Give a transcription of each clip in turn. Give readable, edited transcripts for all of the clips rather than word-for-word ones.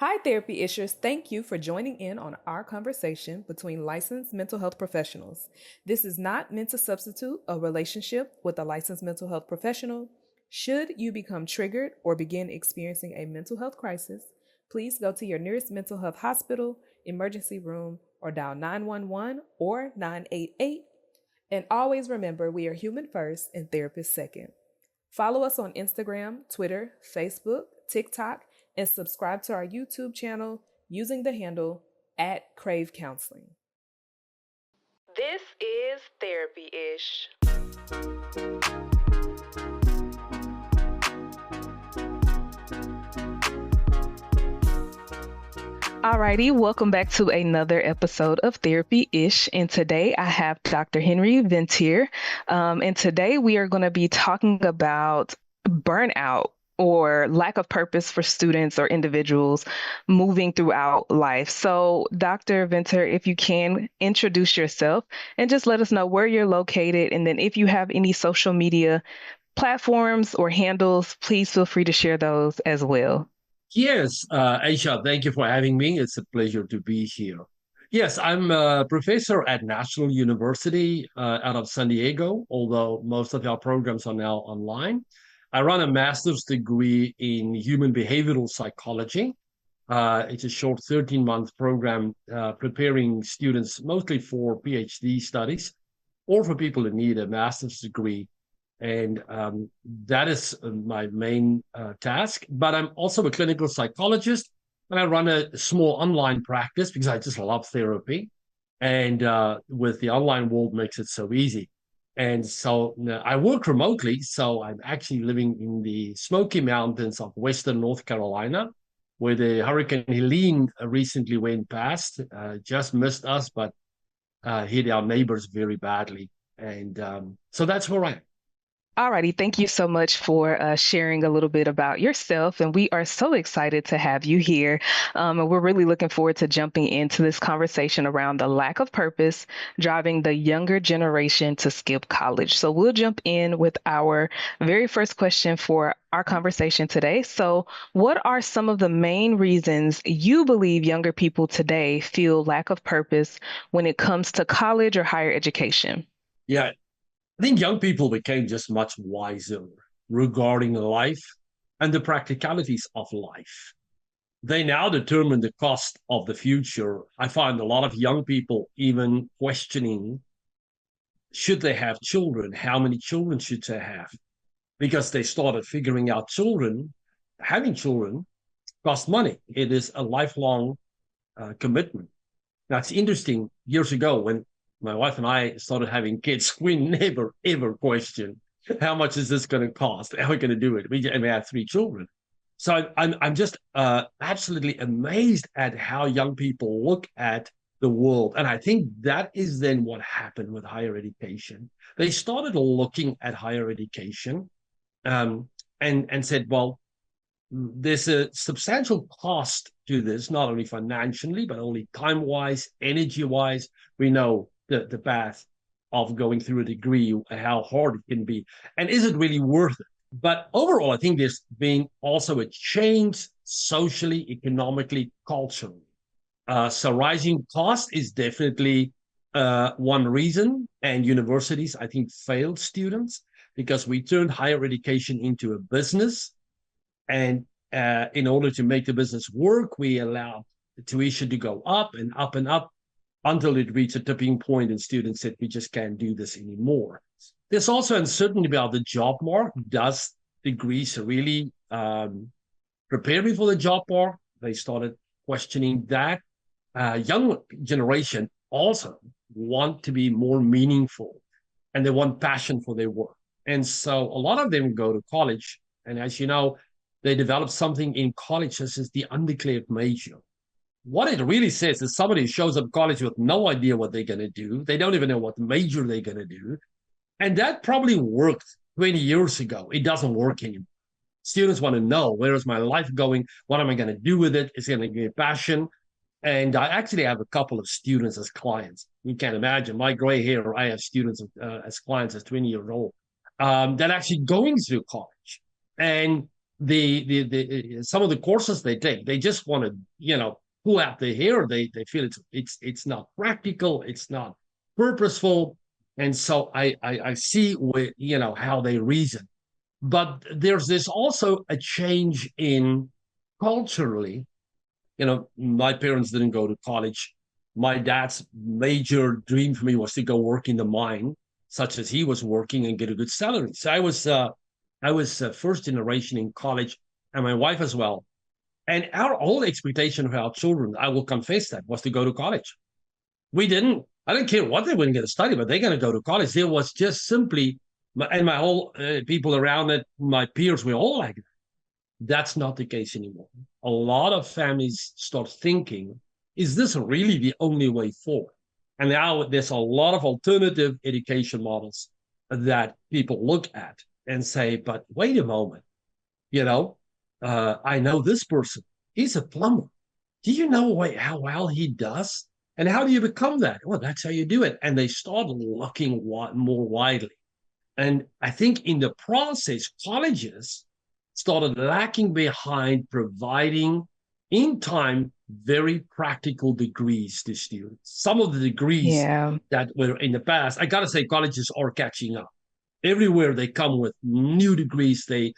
Hi, therapy issuers. Thank you for joining in on our conversation between licensed mental health professionals. This is not meant to substitute a relationship with a licensed mental health professional. Should you become triggered or begin experiencing a mental health crisis, please go to your nearest mental health hospital, emergency room, or dial 911 or 988. And always remember, we are human first and therapist second. Follow us on Instagram, Twitter, Facebook, TikTok, and subscribe to our YouTube channel using the handle at Crave Counseling. This is Therapy Ish. Alrighty, welcome back to another episode of Therapy Ish. And today I have Dr. Henry Ventier. And today we are going to be talking about burnout or lack of purpose for students or individuals moving throughout life. So, Dr. Venter, if you can introduce yourself and just let us know where you're located. And then if you have any social media platforms or handles, please feel free to share those as well. Yes, Asha, thank you for having me. It's a pleasure to be here. Yes, I'm a professor at National University out of San Diego, although most of our programs are now online. I run a master's degree in human behavioral psychology. It's a short 13-month program preparing students mostly for PhD studies or for people that need a master's degree, and that is my main task. But I'm also a clinical psychologist, and I run a small online practice because I just love therapy. And with the online world makes it so easy. And so I work remotely. So I'm actually living in the Smoky Mountains of Western North Carolina, where the Hurricane Helene recently went past. Just missed us, but hit our neighbors very badly. And so that's where I am. Alrighty, thank you so much for sharing a little bit about yourself. And we are so excited to have you here. And we're really looking forward to jumping into this conversation around the lack of purpose driving the younger generation to skip college. So we'll jump in with our very first question for our conversation today. So, what are some of the main reasons you believe younger people today feel lack of purpose when it comes to college or higher education? Yeah, I think young people became just much wiser regarding life and the practicalities of life. They now determine the cost of the future. I find a lot of young people even questioning, should they have children? How many children should they have? Because they started figuring out having children costs money. It is a lifelong commitment. That's interesting. Years ago, when my wife and I started having kids, we never ever questioned how much is this going to cost? How are we going to do it? We had three children, so I'm just absolutely amazed at how young people look at the world, and I think that is then what happened with higher education. They started looking at higher education um, and said, well, there's a substantial cost to this, not only financially, but only time wise, energy wise. We know the path of going through a degree, how hard it can be, and is it really worth it? But overall, I think there's been also a change socially, economically, culturally. So rising cost is definitely one reason, and universities, I think, failed students because we turned higher education into a business, and in order to make the business work, we allowed the tuition to go up and up and up until it reached a tipping point and students said, we just can't do this anymore. There's also uncertainty about the job market. Does degrees really prepare me for the job market? They started questioning that. Young generation also want to be more meaningful and they want passion for their work. And so a lot of them go to college. And as you know, they develop something in college such as the undeclared major. What it really says is somebody shows up college with no idea what they're going to do. They don't even know what major they're going to do. And that probably worked 20 years ago. It doesn't work anymore. Students want to know, where is my life going? What am I going to do with it? It's going to give me passion. And I actually have a couple of students as clients. You can't imagine my gray hair. I have students as clients as 20 years old that actually going through college. And the some of the courses they take, they just want to, pull out their hair. They feel it's not practical, it's not purposeful. And so I see where, how they reason. But there's this also a change in culturally. My parents didn't go to college. My dad's major dream for me was to go work in the mine, such as he was working, and get a good salary. So I was first generation in college, and my wife as well. And our whole expectation of our children, I will confess that, was to go to college. We didn't. I didn't care what they were going to study, but they're going to go to college. There was just simply, and my whole people around it, my peers were all like that. That's not the case anymore. A lot of families start thinking, is this really the only way forward? And now there's a lot of alternative education models that people look at and say, but wait a moment, you know, I know this person, he's a plumber. Do you know how well he does? And how do you become that? Well, that's how you do it. And they start looking more widely. And I think in the process, colleges started lacking behind providing in time very practical degrees to students. Some of the degrees Yeah. that were in the past, I got to say, colleges are catching up. Everywhere they come with new degrees, the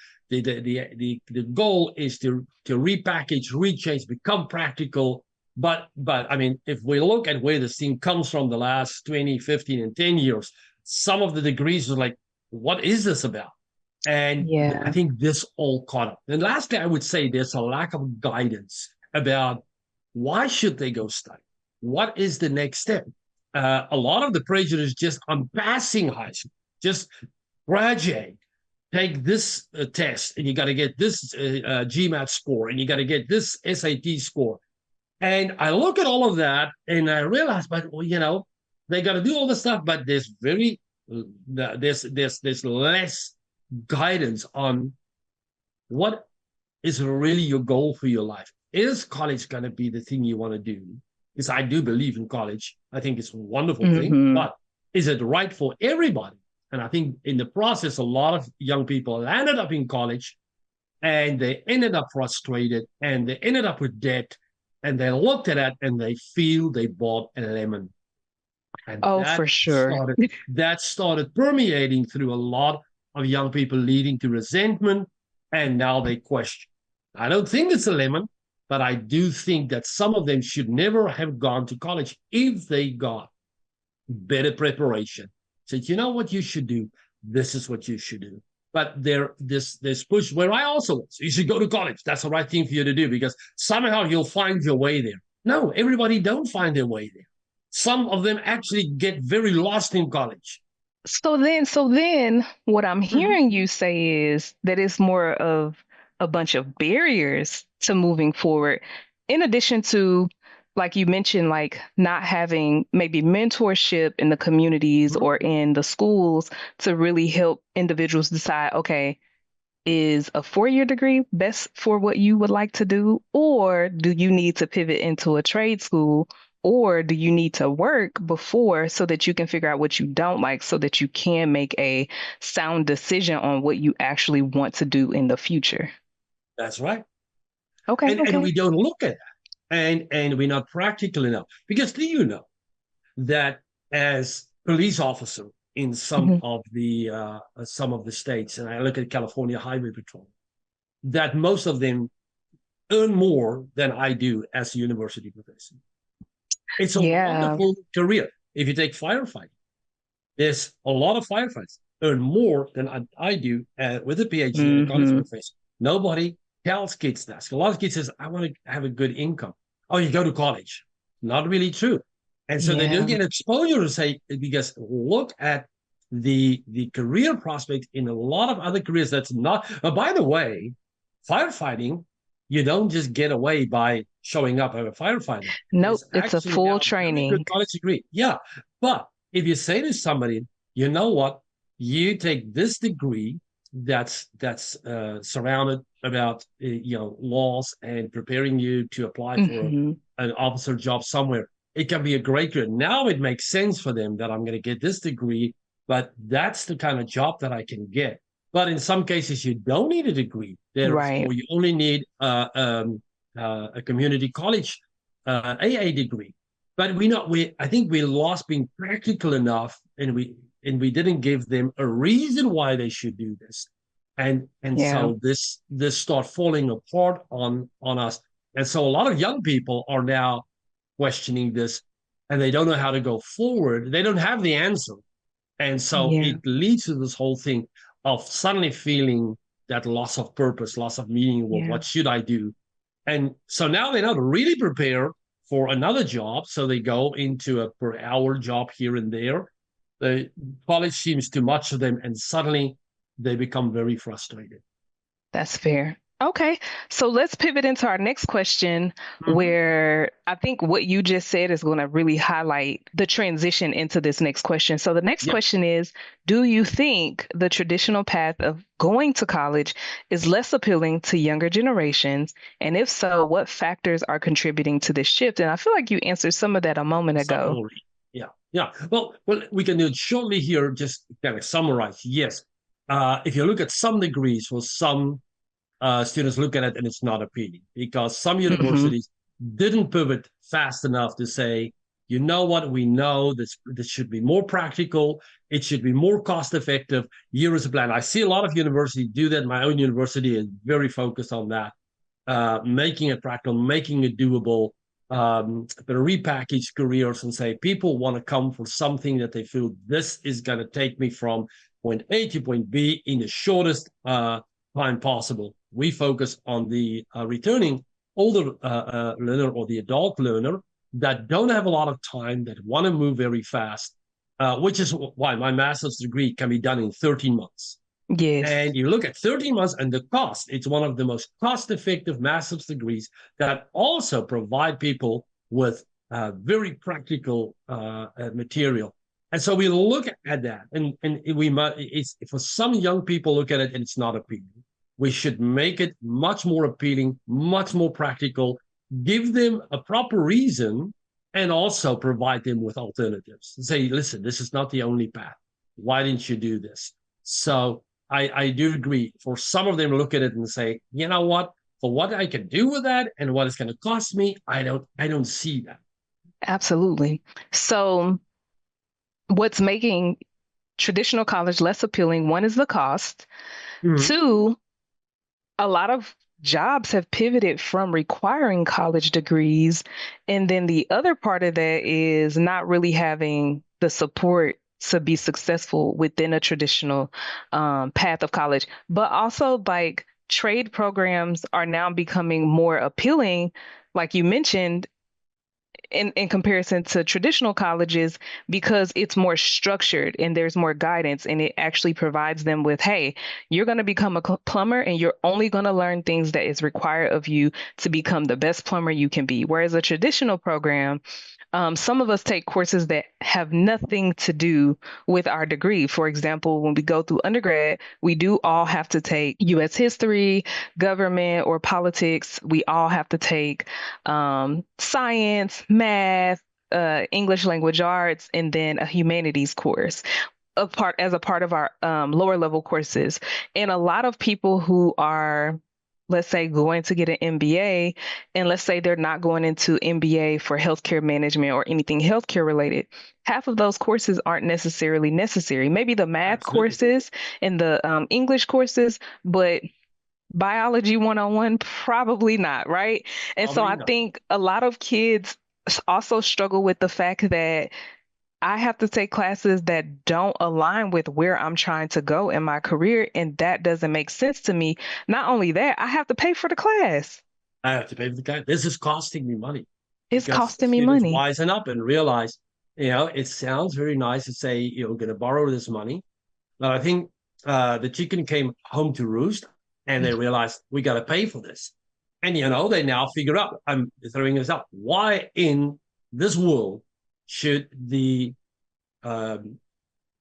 goal is to repackage, rechange, become practical. But I mean, if we look at where this thing comes from the last 20, 15, and 10 years, some of the degrees are like, what is this about? And I Yeah. think this all caught up. And lastly, I would say there's a lack of guidance about why should they go study? What is the next step? A lot of the pressure is just on passing high school, just graduate, take this test, and you got to get this GMAT score, and you got to get this SAT score. And I look at all of that, and I realize, but they got to do all this stuff, but there's less guidance on what is really your goal for your life. Is college going to be the thing you want to do? Because I do believe in college. I think it's a wonderful thing, Mm-hmm. but is it right for everybody? And I think in the process, a lot of young people landed up in college and they ended up frustrated and they ended up with debt. And they looked at it and they feel they bought a lemon. And Oh, that for sure. started permeating through a lot of young people, leading to resentment. And now they question. I don't think it's a lemon, but I do think that some of them should never have gone to college if they got better preparation. Said, you know what you should do? This is what you should do. But this push where I also was. You should go to college. That's the right thing for you to do because somehow you'll find your way there. No, everybody don't find their way there. Some of them actually get very lost in college. So then what I'm Mm-hmm. hearing you say is that it's more of a bunch of barriers to moving forward, in addition to, like you mentioned, like not having maybe mentorship in the communities Mm-hmm. or in the schools to really help individuals decide, okay, is a 4-year degree best for what you would like to do? Or do you need to pivot into a trade school? Or do you need to work before so that you can figure out what you don't like so that you can make a sound decision on what you actually want to do in the future? That's right. Okay, And okay. we don't look at that. And we're not practical enough. Because do you know that as police officer in Hmm. some of the states, and I look at California Highway Patrol, that most of them earn more than I do as a university professor. It's a Yeah. wonderful career. If you take firefighting, there's a lot of firefighters earn more than I do with a PhD and a college Hmm. professor. Nobody tells kids that. A lot of kids says, I want to have a good income. Oh, you go to college. Not really true. And so they don't Yeah. get exposure to say, because look at the career prospect in a lot of other careers that's not. By the way, firefighting, you don't just get away by showing up as a firefighter. Nope, There's it's a actually full now very good training. college degree. Yeah. But if you say to somebody, you know what, you take this degree that's surrounded about laws and preparing you to apply for Hmm. an officer job somewhere. It can be a great career. Now it makes sense for them that I'm going to get this degree, but that's the kind of job that I can get. But in some cases, you don't need a degree. Right. Therefore, you only need a community college AA degree. But I think we lost being practical enough, and we didn't give them a reason why they should do this, and Yeah. so this start falling apart on us. And so a lot of young people are now questioning this, and they don't know how to go forward. They don't have the answer, and so Yeah. it leads to this whole thing of suddenly feeling that loss of purpose, loss of meaning. Well, Yeah. what should I do? And so now they're not really prepared for another job. So they go into a per hour job here and there. The college seems too much to them, and suddenly they become very frustrated. That's fair. Okay, so let's pivot into our next question, Mm-hmm. where I think what you just said is going to really highlight the transition into this next question. So the next Yeah. question is, do you think the traditional path of going to college is less appealing to younger generations? And if so, what factors are contributing to this shift? And I feel like you answered some of that a moment Some ago. already. Yeah. Yeah. Well, we can do it shortly here, just kind of summarize. Yes. If you look at some degrees, for some students look at it and it's not appealing because some Hmm. universities didn't pivot fast enough to say, you know what, we know this should be more practical, it should be more cost effective. Here is a plan. I see a lot of universities do that. My own university is very focused on that, making it practical, making it doable. But repackage careers and say people want to come for something that they feel this is going to take me from point A to point B in the shortest time possible. We focus on the returning older learner or the adult learner that don't have a lot of time, that want to move very fast, which is why my master's degree can be done in 13 months. Yes, And you look at 13 months and the cost, it's one of the most cost-effective master's degrees that also provide people with very practical material. And so we look at that, and we might, it's for some young people look at it and it's not appealing. We should make it much more appealing, much more practical, give them a proper reason, and also provide them with alternatives. Say, listen, this is not the only path. Why didn't you do this? So I do agree. For some of them, look at it and say, you know what? For what I can do with that and what it's going to cost me, I don't see that. absolutely. So what's making traditional college less appealing? One is the cost. Mm-hmm. Two, a lot of jobs have pivoted from requiring college degrees. And then the other part of that is not really having the support to be successful within a traditional path of college. But also, like, trade programs are now becoming more appealing, like you mentioned, in comparison to traditional colleges because it's more structured and there's more guidance and it actually provides them with, hey, you're going to become a plumber and you're only going to learn things that is required of you to become the best plumber you can be. Whereas a traditional program, some of us take courses that have nothing to do with our degree. For example, when we go through undergrad, we do all have to take US history, government, or politics. We all have to take science, math, English language arts, and then a humanities course as a part of our lower level courses. And a lot of people who are, let's say, going to get an MBA, and let's say they're not going into MBA for healthcare management or anything healthcare related, half of those courses aren't necessarily necessary. Maybe the math Absolutely. courses and the English courses, but biology 101, probably not, right? And so Probably I not. think a lot of kids also struggle with the fact that I have to take classes that don't align with where I'm trying to go in my career, and that doesn't make sense to me. Not only that, I have to pay for the class. I have to pay for the guy. This is costing me money It's because costing me students money. wisen up and realize, it sounds very nice to say you're going to borrow this money. But I think the chicken came home to roost and they realized we got to pay for this. And, they now figure out, I'm throwing this out, why in this world should the um,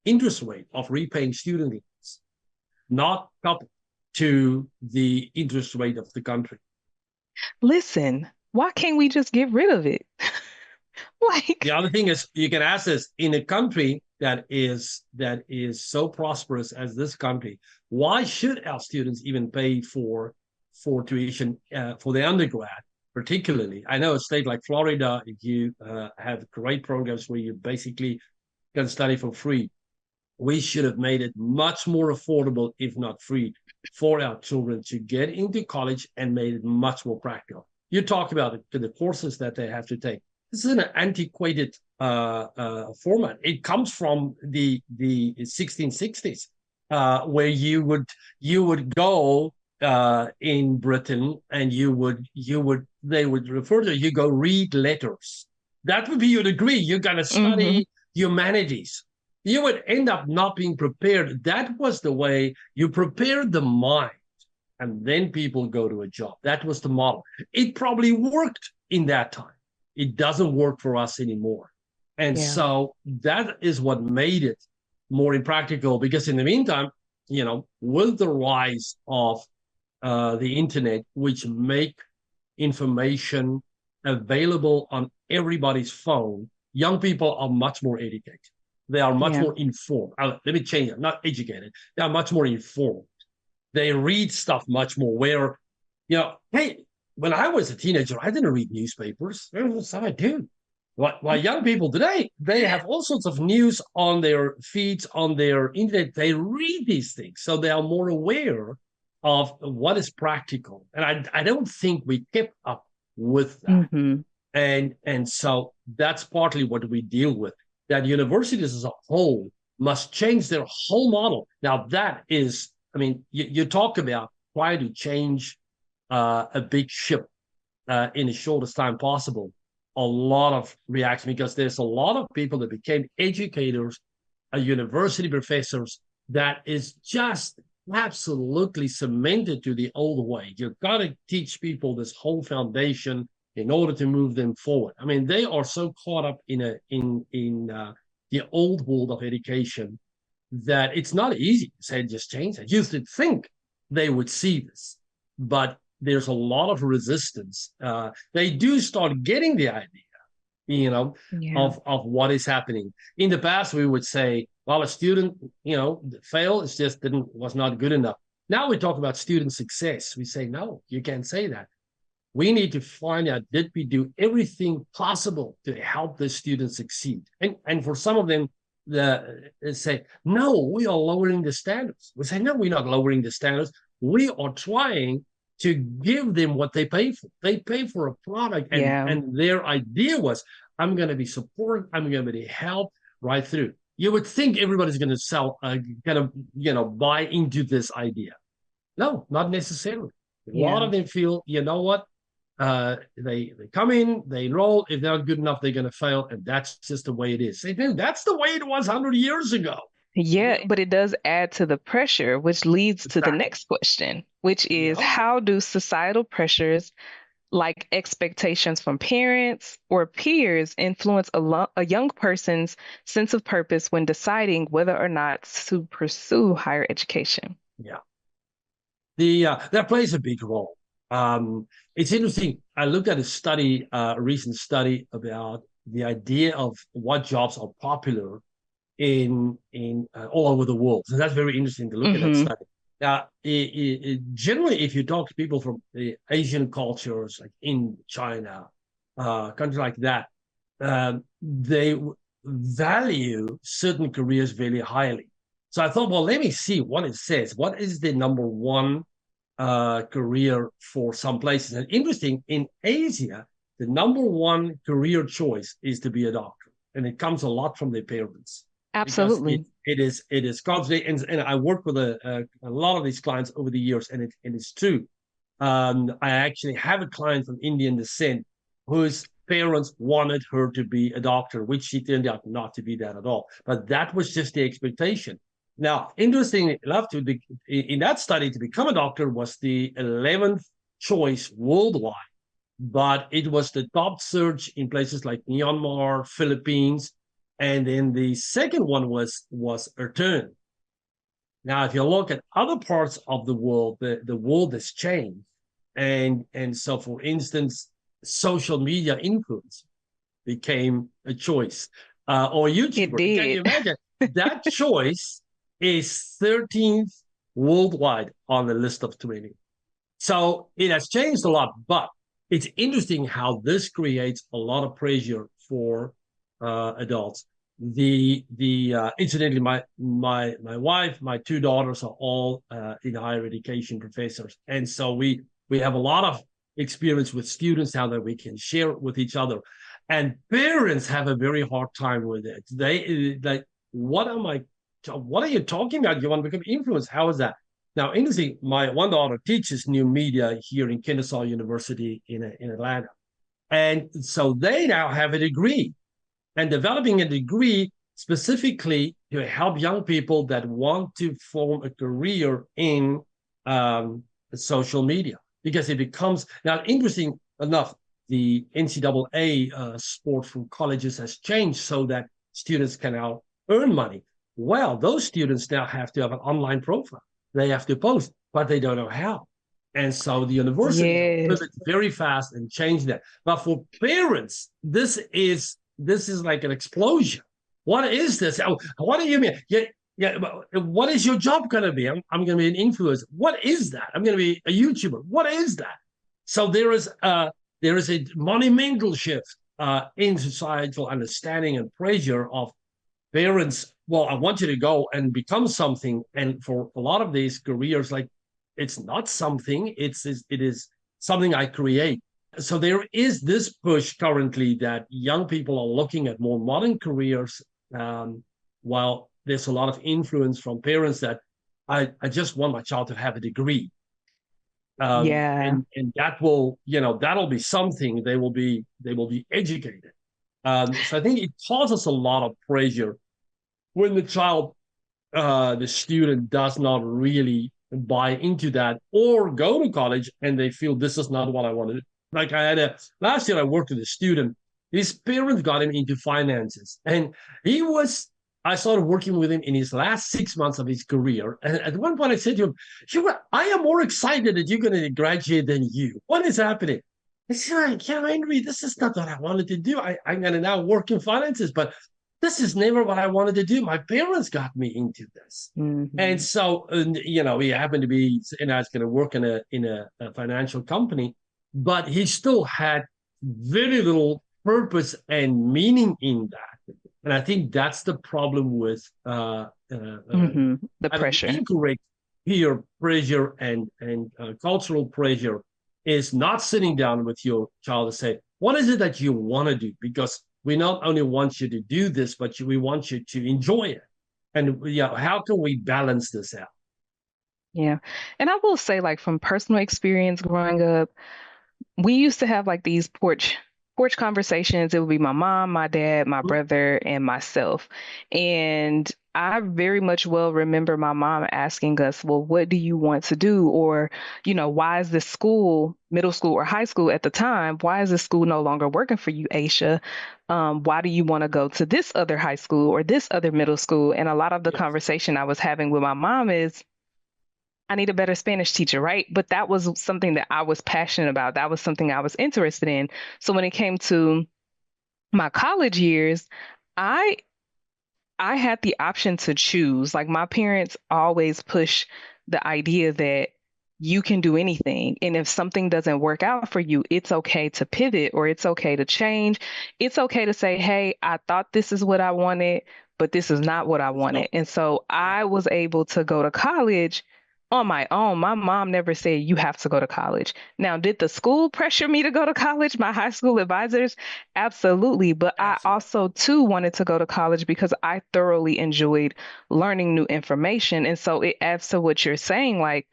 interest rate of repaying student loans not coupled to the interest rate of the country? Listen, why can't we just get rid of it? The Like, other thing is you can ask this in a country that is so prosperous as this country, why should our students even pay for tuition for the undergrad? Particularly, I know a state like Florida, you have great programs where you basically can study for free. We should have made it much more affordable, if not free, for our children to get into college and made it much more practical. You talk about the courses that they have to take. This is an antiquated format. It comes from the 1660s, where you would go in Britain, and they would refer to you go read letters. That would be your degree. You're gonna study humanities. You would end up not being prepared. That was the way you prepared the mind, and then people go to a job. That was the model. It probably worked in that time. It doesn't work for us anymore. And so that is what made it more impractical, because in the meantime, with the rise of the internet, which make information available on everybody's phone, young people are much more educated. They are much more informed. Let me change it, not educated. They are much more informed. They read stuff much more where, hey, when I was a teenager, I didn't read newspapers. That's what I do. While young people today, they have all sorts of news on their feeds, on their internet. They read these things. So they are more aware of what is practical. And I don't think we kept up with that. And so that's partly what we deal with. That universities as a whole must change their whole model. Now, that is, you talk about trying to change a big ship in the shortest time possible. A lot of reaction, because there's a lot of people that became educators, university professors, that is just absolutely cemented to the old way. You've got to teach people this whole foundation in order to move them forward. They are so caught up in the old world of education that it's not easy to say just change it. You used to think they would see this, but there's a lot of resistance. They do start getting the idea, of what is happening. In the past, we would say, well, a student, failed, it just was not good enough. Now we talk about student success. We say, no, you can't say that. We need to find out, did we do everything possible to help the students succeed? And for some of them, they say, no, we are lowering the standards. We say, no, we're not lowering the standards. We are trying to give them what they pay for. They pay for a product, and their idea was, I'm going to be supported, I'm going to be helped right through. You would think everybody's going to buy into this idea. No, not necessarily. A lot of them feel, you know what? They come in, they enroll. If they're not good enough, they're going to fail, and that's just the way it is. They do. That's the way it was 100 years ago. Yeah, but it does add to the pressure, which leads to the next question, which is how do societal pressures like expectations from parents or peers influence a young person's sense of purpose when deciding whether or not to pursue higher education? Yeah. That plays a big role. It's interesting. I looked at a recent study about the idea of what jobs are popular in all over the world. So that's very interesting to look at that study. Now, generally, if you talk to people from the Asian cultures, like in China, countries like that, they value certain careers very highly. So I thought, well, let me see what it says. What is the number one career for some places? And interesting, in Asia, the number one career choice is to be a doctor, and it comes a lot from their parents. Absolutely, it is constantly, and I work with a lot of these clients over the years, and it's true. I actually have a client from Indian descent whose parents wanted her to be a doctor, which she turned out not to be that at all. But that was just the expectation. Now, interestingly enough, in that study, to become a doctor was the 11th choice worldwide, but it was the top search in places like Myanmar, Philippines, and then the second one was return. Now, if you look at other parts of the world, the world has changed. And so, for instance, social media influence became a choice. Or YouTube. It did. Can you imagine? that choice is 13th worldwide on the list of 20. So it has changed a lot, but it's interesting how this creates a lot of pressure for adults. Incidentally, my wife, my two daughters are all in higher education professors, and so we have a lot of experience with students now that we can share with each other. And parents have a very hard time with it. They like, what am I? What are you talking about? You want to become influenced? How is that? Now, interesting, my one daughter teaches new media here in Kennesaw University in Atlanta. And so they now have a degree and developing a degree specifically to help young people that want to form a career in social media. Because it becomes, now, interesting enough, the NCAA sport from colleges has changed so that students can now earn money. Well, those students now have to have an online profile. They have to post, but they don't know how. And so the universities Yes. pivot very fast and change that. But for parents, this is like an explosion. What is this? What do you mean? Yeah. What is your job going to be? I'm going to be an influencer. What is that? I'm going to be a YouTuber. What is that? So there is a monumental shift in societal understanding and pressure of parents. Well, I want you to go and become something. And for a lot of these careers, like it's not something. It is something I create. So there is this push currently that young people are looking at more modern careers, while there's a lot of influence from parents that I just want my child to have a degree. Yeah. And that will, that'll be something. They will be educated. So I think it causes a lot of pressure when the student does not really buy into that or go to college and they feel this is not what I want to do. Like last year I worked with a student. His parents got him into finances, and I started working with him in his last 6 months of his career. And at one point I said to him, I am more excited that you're going to graduate than you. What is happening? He said, yeah, Henry, this is not what I wanted to do. I'm going to now work in finances, but this is never what I wanted to do. My parents got me into this. And so, he happened to be, and I was going to work in a financial company, but he still had very little purpose and meaning in that. And I think that's the problem with The having pressure. incorrect peer pressure and cultural pressure is not sitting down with your child and say, what is it that you want to do? Because we not only want you to do this, but we want you to enjoy it. And how can we balance this out? Yeah. And I will say, like, from personal experience growing up, we used to have like these porch conversations. It would be my mom, my dad, my brother, and myself. And I very much well remember my mom asking us, well, what do you want to do? Or, why is this school, middle school or high school at the time, why is this school no longer working for you, Aisha? Why do you want to go to this other high school or this other middle school? And a lot of the Yes. conversation I was having with my mom is, I need a better Spanish teacher, right? But that was something that I was passionate about. That was something I was interested in. So when it came to my college years, I I had the option to choose. Like my parents always push the idea that you can do anything. And if something doesn't work out for you, it's okay to pivot or it's okay to change. It's okay to say, hey, I thought this is what I wanted, but this is not what I No. wanted. And so Yeah. I was able to go to college on my own. My mom never said, you have to go to college. Now, did the school pressure me to go to college? My high school advisors? Absolutely. But I Absolutely. also too wanted to go to college because I thoroughly enjoyed learning new information. And so it adds to what you're saying. Like,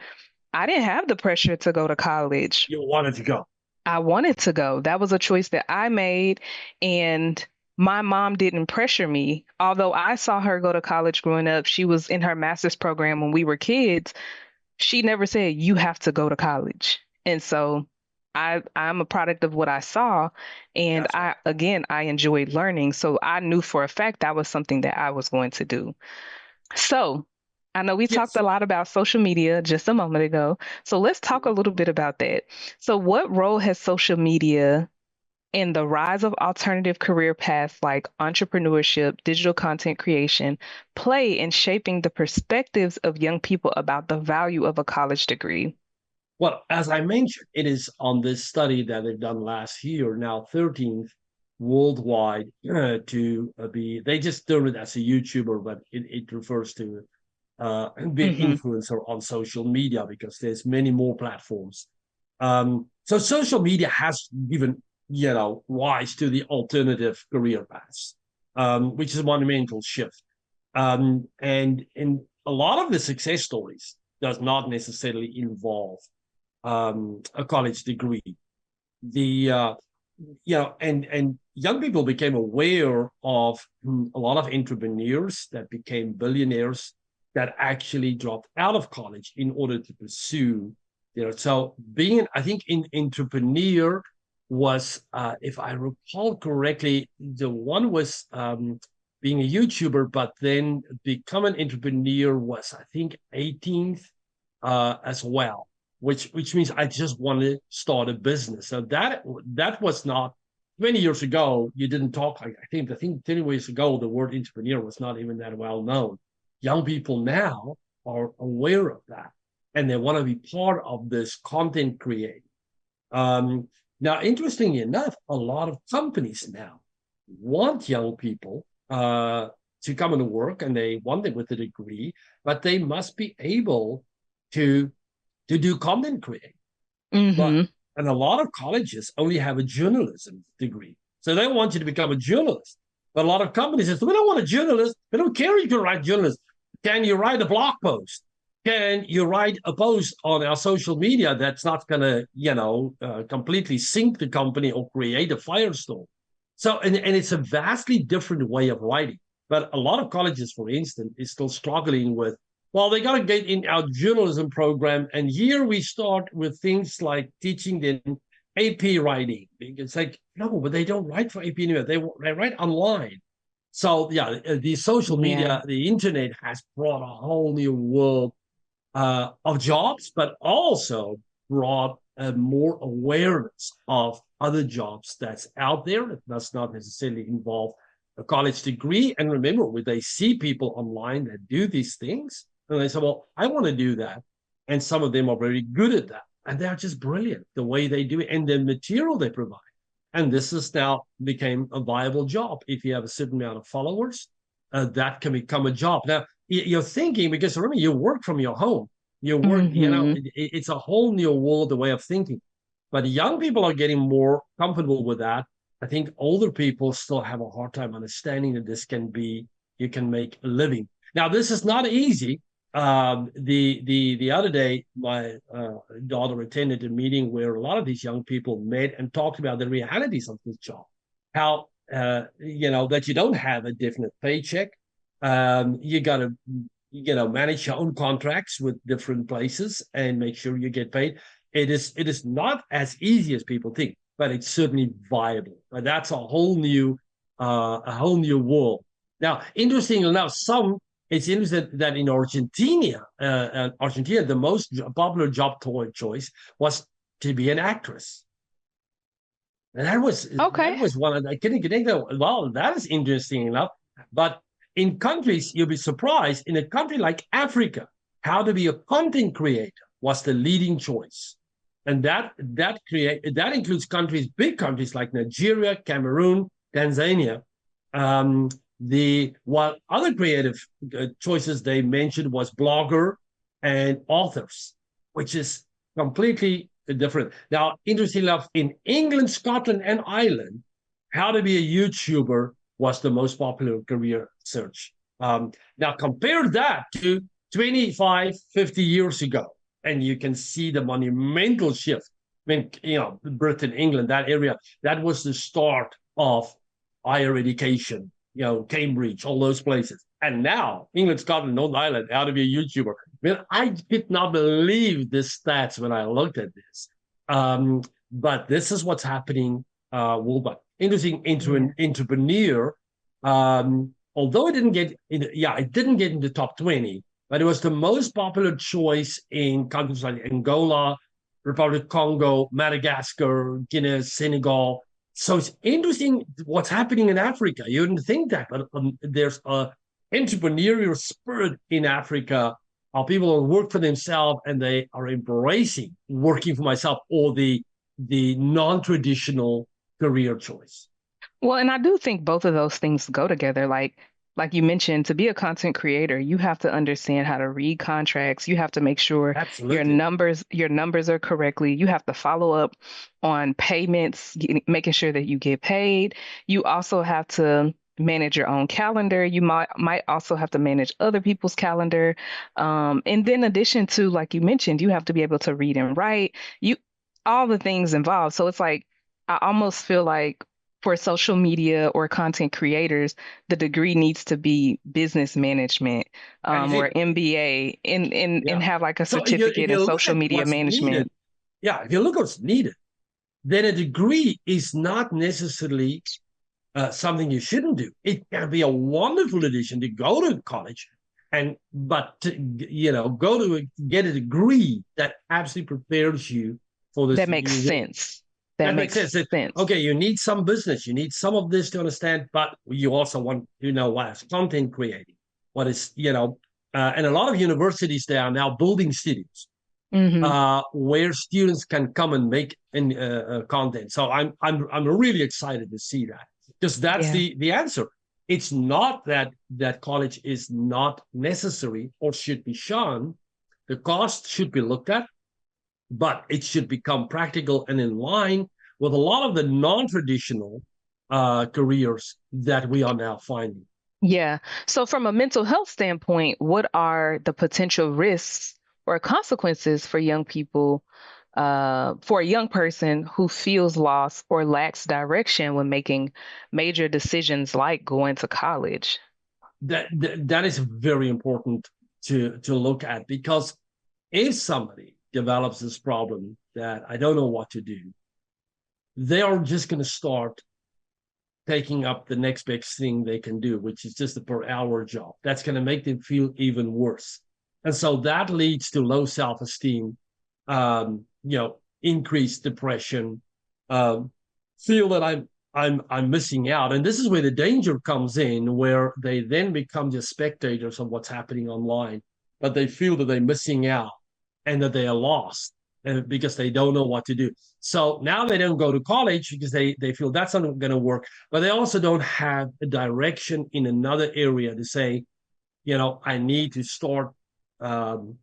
I didn't have the pressure to go to college. You wanted to go. I wanted to go. That was a choice that I made. And my mom didn't pressure me. Although I saw her go to college growing up, she was in her master's program when we were kids. She never said, you have to go to college. And so I'm a product of what I saw. And That's right. I enjoyed learning. So I knew for a fact that was something that I was going to do. So I know we talked Yes. a lot about social media just a moment ago. So let's talk a little bit about that. So what role has social media And the rise of alternative career paths like entrepreneurship, digital content creation play in shaping the perspectives of young people about the value of a college degree. Well, as I mentioned, it is on this study that they've done last year, now 13th worldwide to be, they just term it as a YouTuber, but it refers to being influencer on social media because there's many more platforms. So social media has given, rise to the alternative career paths, which is a monumental shift. And in a lot of the success stories does not necessarily involve a college degree. The and young people became aware of a lot of entrepreneurs that became billionaires that actually dropped out of college in order to pursue. So being, I think, an entrepreneur was, if I recall correctly, the one was being a YouTuber, but then become an entrepreneur was, I think, 18th as well, which means I just want to start a business. So that was not 20 years ago. You didn't talk like, I think 20 years ago the word entrepreneur was not even that well known. Young people now are aware of that, and they want to be part of this content creating. Now, interestingly enough, a lot of companies now want young people to come into work, and they want them with a degree, but they must be able to do content creating. But and a lot of colleges only have a journalism degree, so they want you to become a journalist. But a lot of companies say, we don't want a journalist. We don't care if you can write journalists. Can you write a blog post? Can you write a post on our social media that's not going to, completely sink the company or create a firestorm? So, and it's a vastly different way of writing. But a lot of colleges, for instance, is still struggling with, well, they got to get in our journalism program. And here we start with things like teaching them AP writing. It's like, no, but they don't write for AP anymore. They write online. So, yeah, the social media, the internet has brought a whole new world of jobs, but also brought more awareness of other jobs that's out there that does not necessarily involve a college degree. And remember, when they see people online that do these things, and they say, well, I want to do that. And some of them are very good at that. And they're just brilliant, the way they do it and the material they provide. And this has now became a viable job. If you have a certain amount of followers, that can become a job. Now, you're thinking, because remember, you work from your home. You work, it's a whole new world, the way of thinking. But young people are getting more comfortable with that. I think older people still have a hard time understanding that this can be, you can make a living. Now, this is not easy. The other day, my daughter attended a meeting where a lot of these young people met and talked about the realities of this job. How that you don't have a definite paycheck. You got to manage your own contracts with different places and make sure you get paid. It is not as easy as people think, but it's certainly viable. But that's a whole new world. Now, interestingly enough, it's interesting that in Argentina, the most popular job choice was to be an actress. And that was one of I couldn't think of. Well, that is interesting enough. But in countries, you'll be surprised, in a country like Africa, how to be a content creator was the leading choice. And that includes big countries like Nigeria, Cameroon, Tanzania. While other creative choices they mentioned was blogger and authors, which is completely different. Now, interestingly enough, in England, Scotland, and Ireland, how to be a YouTuber was the most popular career search. Now, compare that to 25, 50 years ago, and you can see the monumental shift. I mean, Britain, England, that area, that was the start of higher education, Cambridge, all those places. And now, England, Scotland, Northern Ireland, how to be a YouTuber. I mean, I did not believe the stats when I looked at this. But this is what's happening worldwide. Interesting entrepreneur. Although it didn't get into the top 20, but it was the most popular choice in countries like Angola, Republic of Congo, Madagascar, Guinea, Senegal. So it's interesting what's happening in Africa. You wouldn't think that, but there's a entrepreneurial spirit in Africa of people who work for themselves and they are embracing working for myself or the non-traditional career choice. Well, and I do think both of those things go together. Like you mentioned, to be a content creator, you have to understand how to read contracts. You have to make sure Absolutely. your numbers are correctly. You have to follow up on payments, making sure that you get paid. You also have to manage your own calendar. You might also have to manage other people's calendar. And then in addition to, like you mentioned, you have to be able to read and write. You all the things involved. So it's like I almost feel like for social media or content creators, the degree needs to be business management, And it or is. MBA, and Yeah. have like a So if certificate in you look social at media what's needed, management. yeah, if you look at what's needed, then a degree is not necessarily something you shouldn't do. It can be a wonderful addition to go to college, but to, go to get a degree that absolutely prepares you for this That makes new world. sense. That That makes makes sense. That, sense. okay, you need some business, you need some of this to understand, but you also want to know what is content creating, what is and a lot of universities they are now building studios Hmm. where students can come and make content. So I'm really excited to see that because that's Yeah. the answer. It's not that college is not necessary or should be shunned. The cost should be looked at, but it should become practical and in line with a lot of the non-traditional careers that we are now finding. Yeah. So from a mental health standpoint, what are the potential risks or consequences for young people, for a young person who feels lost or lacks direction when making major decisions like going to college? That is very important to look at because if somebody develops this problem that I don't know what to do, they are just going to start taking up the next big thing they can do, which is just a per hour job. That's going to make them feel even worse. And so that leads to low self esteem, increased depression, um, feel that I'm missing out. And this is where the danger comes in, where they then become just spectators of what's happening online, but they feel that they're missing out and that they are lost because they don't know what to do. So now they don't go to college because they feel that's not going to work, but they also don't have a direction in another area to say, I need to start um,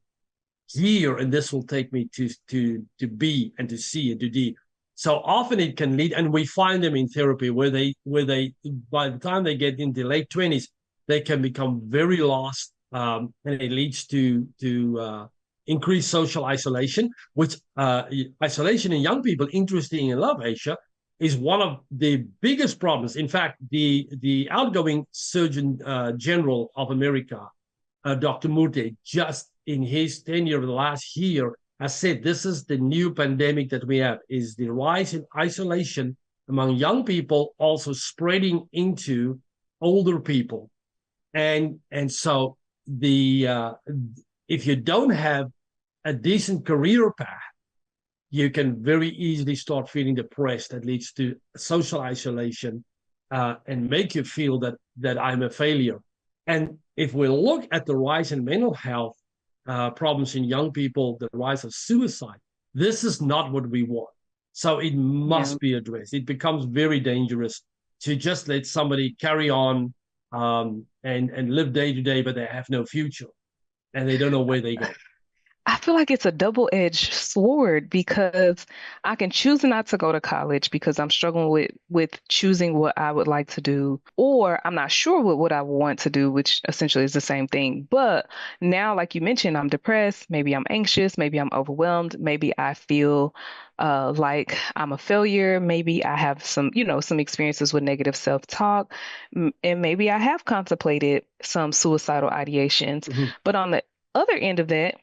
here, and this will take me to B and to C and to D. So often it can lead, and we find them in therapy where they by the time they get into late 20s, they can become very lost, and it leads to increased social isolation. Which isolation in young people, interesting enough, Asia, is one of the biggest problems. In fact, the outgoing Surgeon General of America, Dr. Murthy, just in his tenure of the last year, has said this is the new pandemic that we have, is the rise in isolation among young people, also spreading into older people. And so the if you don't have a decent career path, you can very easily start feeling depressed. That leads to social isolation and make you feel that I'm a failure. And if we look at the rise in mental health problems in young people, the rise of suicide, this is not what we want. So it Yeah. must be addressed. It becomes very dangerous to just let somebody carry on and live day to day, but they have no future and they don't know where they go. I feel like it's a double-edged sword because I can choose not to go to college because I'm struggling with choosing what I would like to do, or I'm not sure what I want to do, which essentially is the same thing. But now, like you mentioned, I'm depressed, maybe I'm anxious, maybe I'm overwhelmed, maybe I feel like I'm a failure, maybe I have some experiences with negative self-talk, and maybe I have contemplated some suicidal ideations. Mhm. But on the other end of that,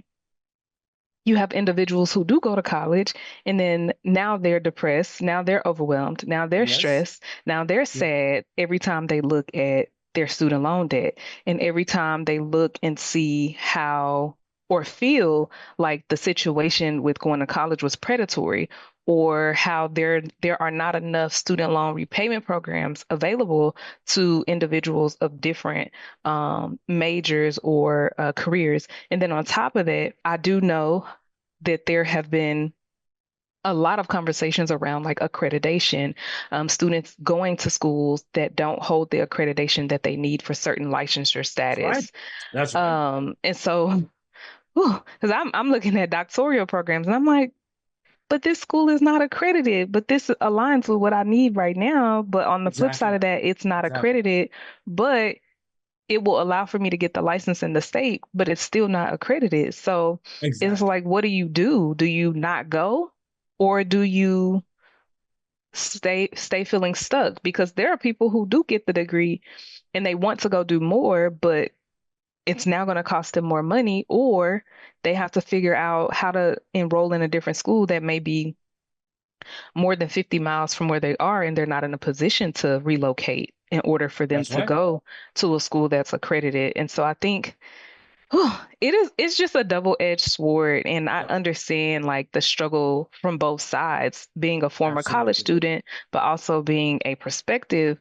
you have individuals who do go to college and then now they're depressed, now they're overwhelmed, now they're Yes. stressed, now they're Yeah. sad every time they look at their student loan debt and every time they look and see how or feel like the situation with going to college was predatory or how there are not enough student loan repayment programs available to individuals of different majors or careers. And then on top of that, I do know that there have been a lot of conversations around like accreditation, students going to schools that don't hold the accreditation that they need for certain licensure That's right. status. That's right. And so, because I'm looking at doctoral programs and I'm like, but this school is not accredited, but this aligns with what I need right now. But on the flip side Exactly. of that, it's not Exactly. accredited, but it will allow for me to get the license in the state, but it's still not accredited. So it's Exactly. like, what do you do? Do you not go? Or do you stay feeling stuck? Because there are people who do get the degree and they want to go do more, but it's now going to cost them more money, or they have to figure out how to enroll in a different school that may be more than 50 miles from where they are, and they're not in a position to relocate in order for them That's to right. go to a school that's accredited. And so I think it's just a double-edged sword, and I Yeah, understand like the struggle from both sides, being a former college absolutely. student, but also being a prospective,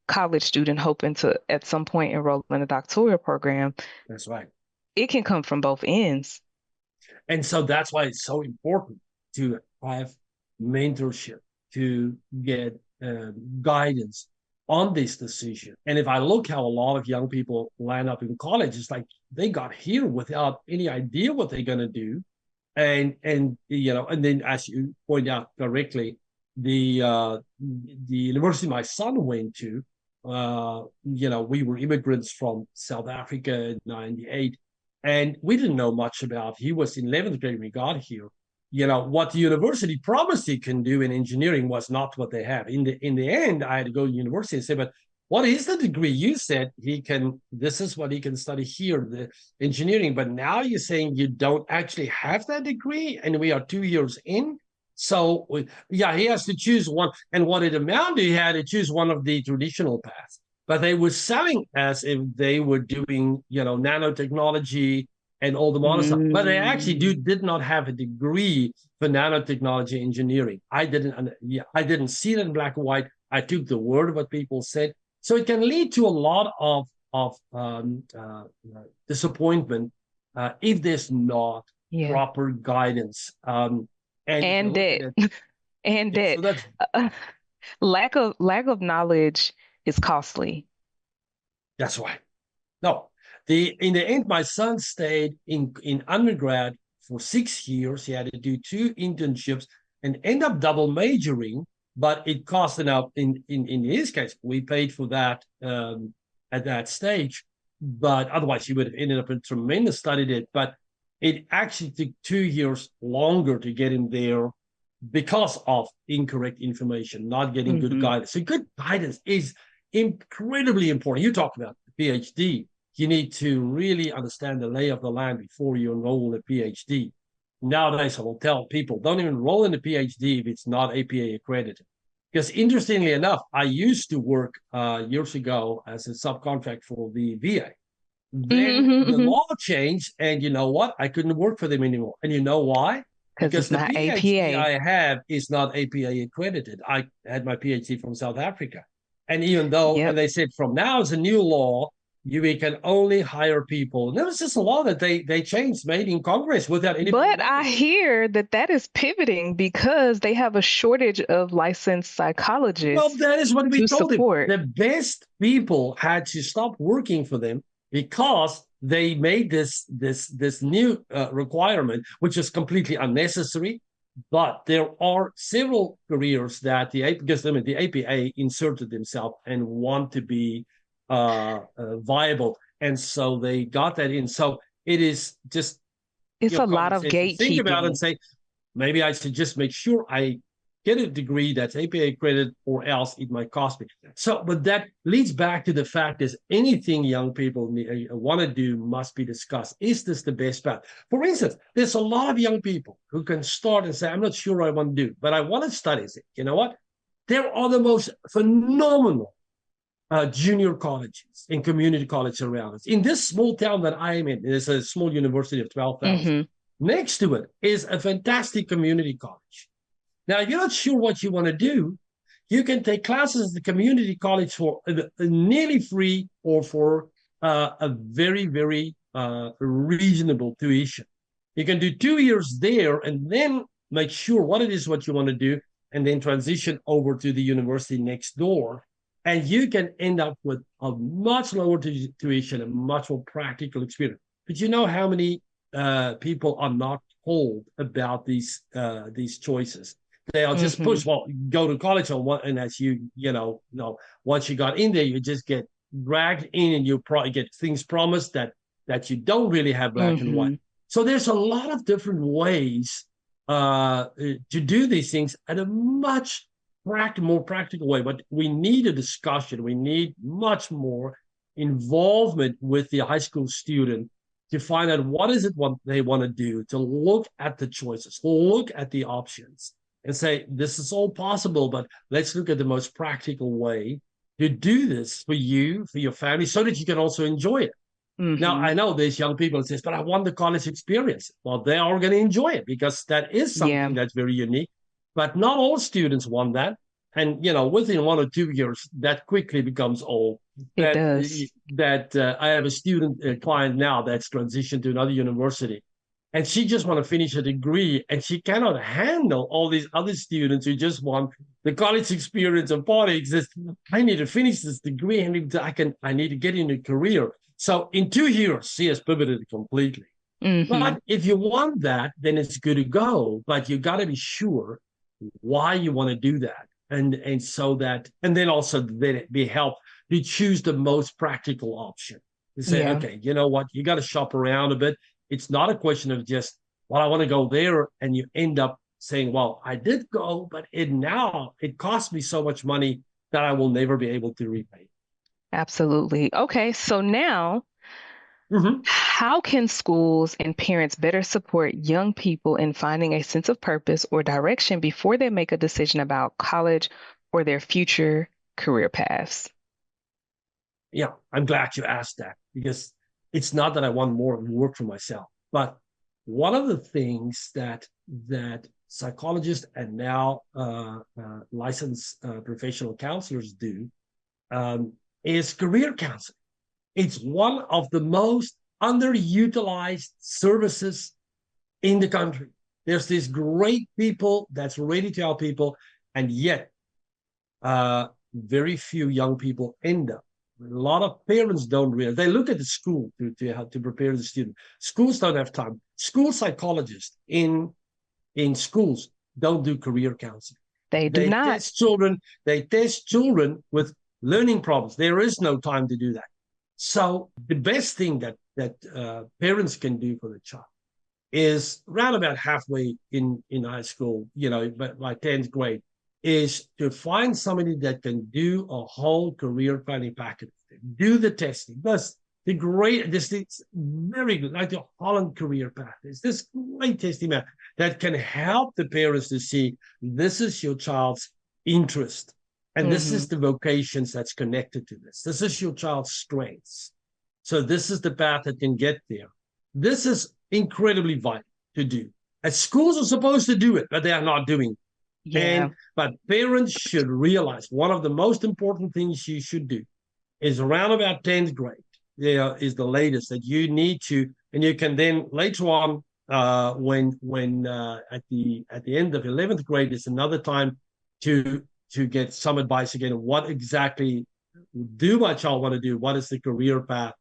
college student hoping to at some point enroll in a doctoral program. That's right. It can come from both ends. And so that's why it's so important to have mentorship, to get guidance on this decision. And if I look how a lot of young people land up in college, it's like they got here without any idea what they're going to do. And then as you point out correctly, the university my son went to, we were immigrants from South Africa in '98, and we didn't know much about. He was in 11th grade when we got here. What the university promised he can do in engineering was not what they have. In the end, I had to go to university and say, but what is the degree? You said he can, this is what he can study here, the engineering, but now you're saying you don't actually have that degree, and we are 2 years in. So yeah, he has to choose one. And what it amounted to, he had to choose one of the traditional paths. But they were selling as if they were doing, nanotechnology and all the modern stuff. But they actually Mm, did not have a degree for nanotechnology engineering. I didn't see that in black and white. I took the word of what people said. So it can lead to a lot of disappointment if there's not yeah. proper guidance. And if you And look at debt. it, And yeah, debt. so that's Uh, lack of knowledge is costly. that's why. No, in the end, my son stayed in undergrad for 6 years. He had to do two internships and end up double majoring, but it cost enough. In his case, we paid for that at that stage, but otherwise he would have ended up in tremendous study debt. But it actually took 2 years longer to get him there because of incorrect information, not getting good Hmm. guidance. So good guidance is incredibly important. You talk about the PhD. You need to really understand the lay of the land before you enroll in a PhD. Nowadays, I will tell people don't even enroll in a PhD if it's not APA accredited. Because interestingly enough, I used to work years ago as a subcontract for the VA. Then Hmm. the Hmm. law changed, and you know what? I couldn't work for them anymore. And you know why? Because Because it's the not PhD APA. I have is not APA accredited. I had my PhD from South Africa. And even though, and Yep. they said from now it's a new law, we can only hire people. And there was just a law that they changed, made in Congress without anybody But I knowing. hear that is pivoting because they have a shortage of licensed Well, psychologists that is what we to told him. support. The best people had to stop working for them because they made this new requirement, which is completely unnecessary. But there are several careers that because the APA inserted themselves and want to be viable, and so they got that in. So it is just It's a common lot of sense to think about it and gatekeeping. say, maybe I should just make sure I get a degree that's APA accredited, or else it might cost me. So, but that leads back to the fact is anything young people want to do must be discussed. Is this the best path? For instance, there's a lot of young people who can start and say, I'm not sure what I want to do, but I want to study it. You know what? There are the most phenomenal junior colleges and community colleges around us. In this small town that I am in, there's a small university of 12,000. Hmm. Next to it is a fantastic community college. Now, if you're not sure what you want to do, you can take classes at the community college for nearly free or for a very, very reasonable tuition. You can do 2 years there and then make sure what it is what you want to do, and then transition over to the university next door. And you can end up with a much lower tuition and much more practical experience. But you know how many people are not told about these choices? They'll just push, well, go to college on one, and as once you got in there, you just get dragged in, and you probably get things promised that you don't really have black and white. So there's a lot of different ways to do these things at a much more practical way. But we need a discussion. We need much more involvement with the high school student to find out what is it what they want to do, to look at the choices, look at the options, and say, this is all possible, but let's look at the most practical way to do this for you, for your family, so that you can also enjoy it. Now, I know there's young people that says, but I want the college experience. Well, they are going to enjoy it because that is something that's very unique. But not all students want that. And, within 1 or 2 years, that quickly becomes old. It does. I have a client now that's transitioned to another university. And she just want to finish a degree, and she cannot handle all these other students who just want the college experience and party. I need to finish this degree, and I need to get in a career. So in 2 years, she has pivoted completely. But if you want that, then it's good to go. But you got to be sure why you want to do that, and so that, and then also then it be helped to choose the most practical option. To say, okay, you know what, you got to shop around a bit. It's not a question of just, well, I want to go there, and you end up saying, well, I did go, but it cost me so much money that I will never be able to repay. Absolutely. Okay, so now, how can schools and parents better support young people in finding a sense of purpose or direction before they make a decision about college or their future career paths? Yeah, I'm glad you asked that, because it's not that I want more work for myself, but one of the things that psychologists and now licensed professional counselors do is career counseling. It's one of the most underutilized services in the country. There's these great people that's ready to help people, and yet very few young people end up. A lot of parents don't realize. They look at the school to prepare the student. Schools don't have time. School psychologists in schools don't do career counseling. They do not. They test children with learning problems. There is no time to do that. So the best thing that parents can do for the child is round about halfway in high school, but by 10th grade, is to find somebody that can do a whole career planning package, do the testing. Thus, this very good, like the Holland career path. It's this great testing map that can help the parents to see this is your child's interest, and this is the vocations that's connected to this. This is your child's strengths. So this is the path that can get there. This is incredibly vital to do. And schools are supposed to do it, but they are not doing it. But parents should realize one of the most important things you should do is around about 10th grade. Is the latest that you need to, and you can then later on, when at the end of 11th grade is another time to get some advice again. What exactly do my child want to do? What is the career path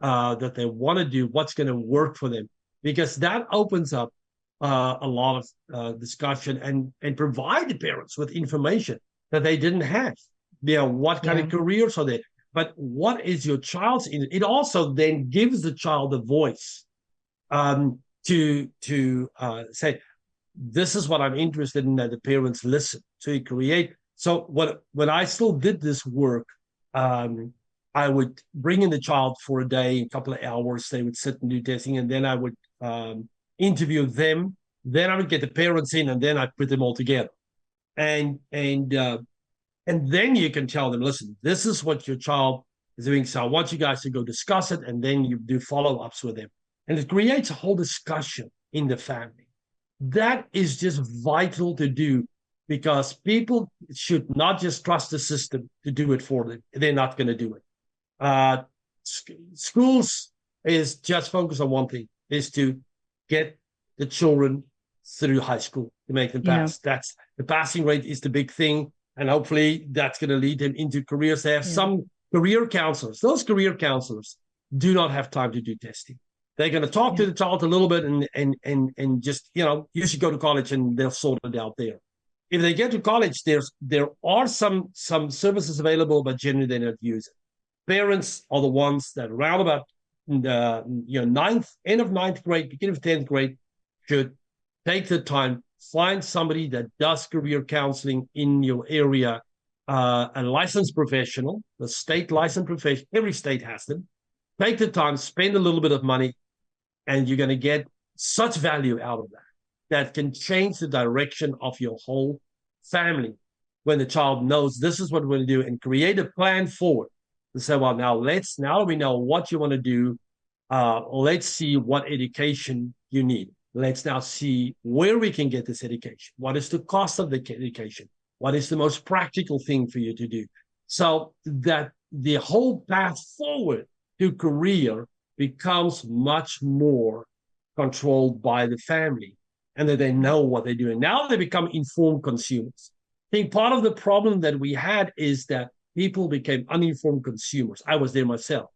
that they want to do? What's going to work for them? Because that opens up a lot of discussion and provide the parents with information that they didn't have. What kind of careers are there? But what is your child's? It also then gives the child a voice to say, this is what I'm interested in, that the parents listen. So you create. So when I still did this work, I would bring in the child for a day, a couple of hours. They would sit and do testing, and then I would interview them. Then I would get the parents in, and then I put them all together. And then you can tell them, listen, this is what your child is doing. So I want you guys to go discuss it, and then you do follow-ups with them. And it creates a whole discussion in the family. That is just vital to do because people should not just trust the system to do it for them. They're not going to do it. Uh, Schools is just focus on one thing: is to get the children through high school to make them pass. That's the passing rate is the big thing, and hopefully that's going to lead them into careers. They have some career counselors. Those career counselors do not have time to do testing. They're going to talk to the child a little bit and just, you should go to college and they'll sort it out there. If they get to college, there are some services available, but generally they don't use it. Parents are the ones that around about end of ninth grade, beginning of 10th grade, should take the time, find somebody that does career counseling in your area, a licensed professional, the state licensed professional, every state has them. Take the time, spend a little bit of money, and you're going to get such value out of that can change the direction of your whole family when the child knows this is what we're going to do and create a plan forward to say, well, now that we know what you want to do, let's see what education you need. Let's now see where we can get this education. What is the cost of the education? What is the most practical thing for you to do? So that the whole path forward to career becomes much more controlled by the family and that they know what they're doing. Now they become informed consumers. I think part of the problem that we had is that people became uninformed consumers. I was there myself.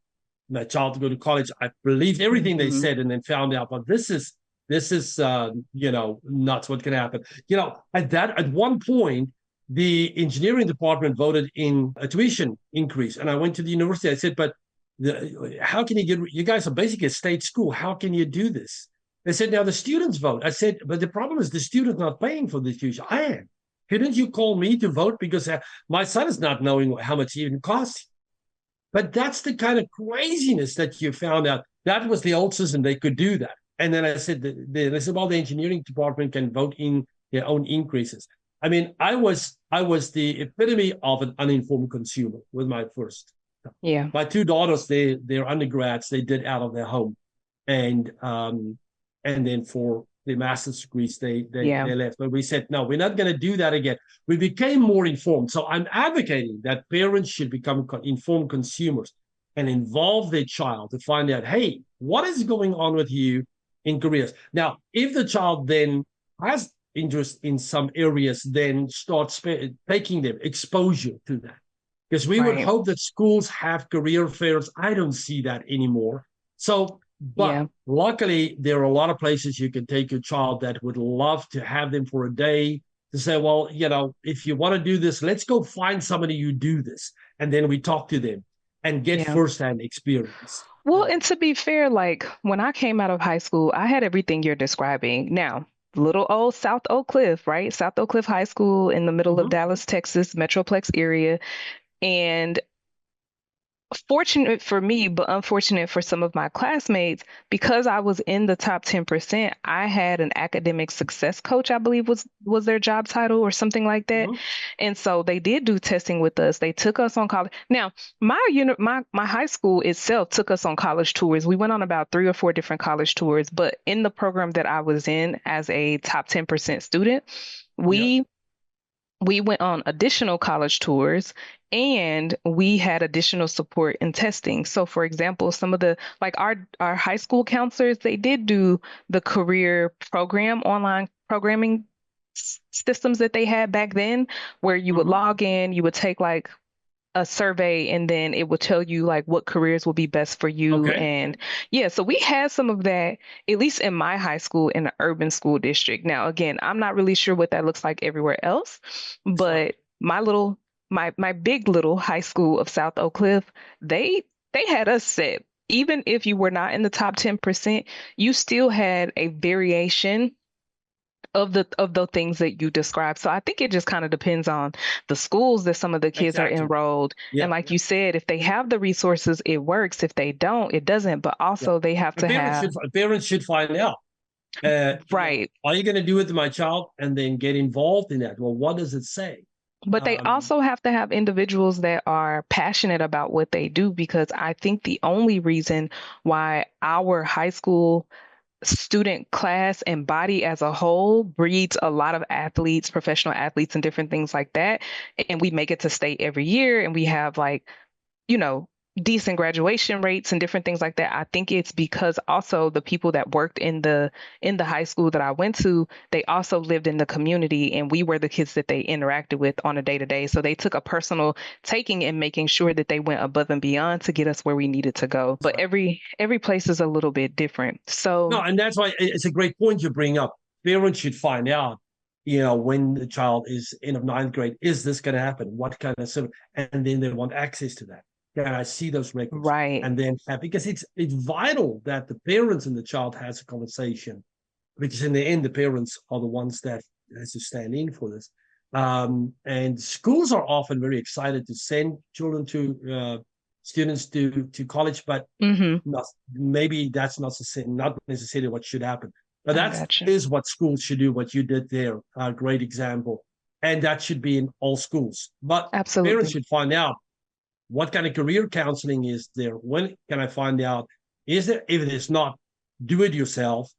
My child to go to college, I believed everything they said and then found out, but this is nuts. What can happen? At one point, the engineering department voted in a tuition increase. And I went to the university. I said, but how can you guys are basically a state school. How can you do this? They said, now the students vote. I said, but the problem is the student's not paying for the tuition. I am. Couldn't you call me to vote? Because my son is not knowing how much it even costs. But that's the kind of craziness that you found out. That was the old system. They could do that. And then I said, they said, well, the engineering department can vote in their own increases. I mean, I was the epitome of an uninformed consumer with my first. Yeah. My two daughters, they're undergrads. They did out of their home, and then for the master's degrees, they left. But we said, no, we're not going to do that again. We became more informed. So I'm advocating that parents should become informed consumers and involve their child to find out, hey, what is going on with you in careers? Now, if the child then has interest in some areas, then start taking them exposure to that. Because we would hope that schools have career fairs. I don't see that anymore. But luckily, there are a lot of places you can take your child that would love to have them for a day to say, well, if you want to do this, let's go find somebody who do this. And then we talk to them and get firsthand experience. Well, and to be fair, like when I came out of high school, I had everything you're describing. Now, little old South Oak Cliff, right? South Oak Cliff High School in the middle of Dallas, Texas, Metroplex area. And fortunate for me, but unfortunate for some of my classmates, because I was in the top 10%, I had an academic success coach, I believe was their job title or something like that. And so they did do testing with us. They took us on college. Now, my high school itself took us on college tours. We went on about 3 or 4 different college tours, but in the program that I was in as a top 10% student, we went on additional college tours and we had additional support in testing. So for example, some of the, like our high school counselors, they did do the career program, online programming systems that they had back then, where you would log in, you would take like a survey and then it will tell you like what careers will be best for you. And so we had some of that, at least in my high school in the urban school district. Now, again, I'm not really sure what that looks like everywhere else, but my big little high school of South Oak Cliff, they had us set. Even if you were not in the top 10%, you still had a variation of the things that you described. So I think it just kind of depends on the schools that some of the kids are enrolled. And like you said, if they have the resources, it works. If they don't, it doesn't. But also they have to parents should find out. Right. Are you going to do it to my child and then get involved in that? Well, what does it say? But they also have to have individuals that are passionate about what they do, because I think the only reason why our high school student class and body as a whole breeds a lot of athletes, professional athletes, and different things like that. And we make it to state every year, and we have like, you know, decent graduation rates and different things like that. I think it's because also the people that worked in the high school that I went to, they also lived in the community, and we were the kids that they interacted with on a day to day. So they took a personal taking in making sure that they went above and beyond to get us where we needed to go. But every place is a little bit different. No, So and that's why it's a great point you bring up. Parents should find out, when the child is in of ninth grade, is this going to happen? What kind of service? And then they want access to that. Can I see those records? right. And then because it's vital that the parents and the child has a conversation, because in the end, the parents are the ones that has to stand in for this. And schools are often very excited to send children to students to college, but maybe that's not necessarily what should happen. But I that gotcha. is what schools should do. What you did there, a great example, and that should be in all schools. But parents Absolutely. should find out what kind of career counseling is there. When can I find out? Is there? If it is not, do it yourself.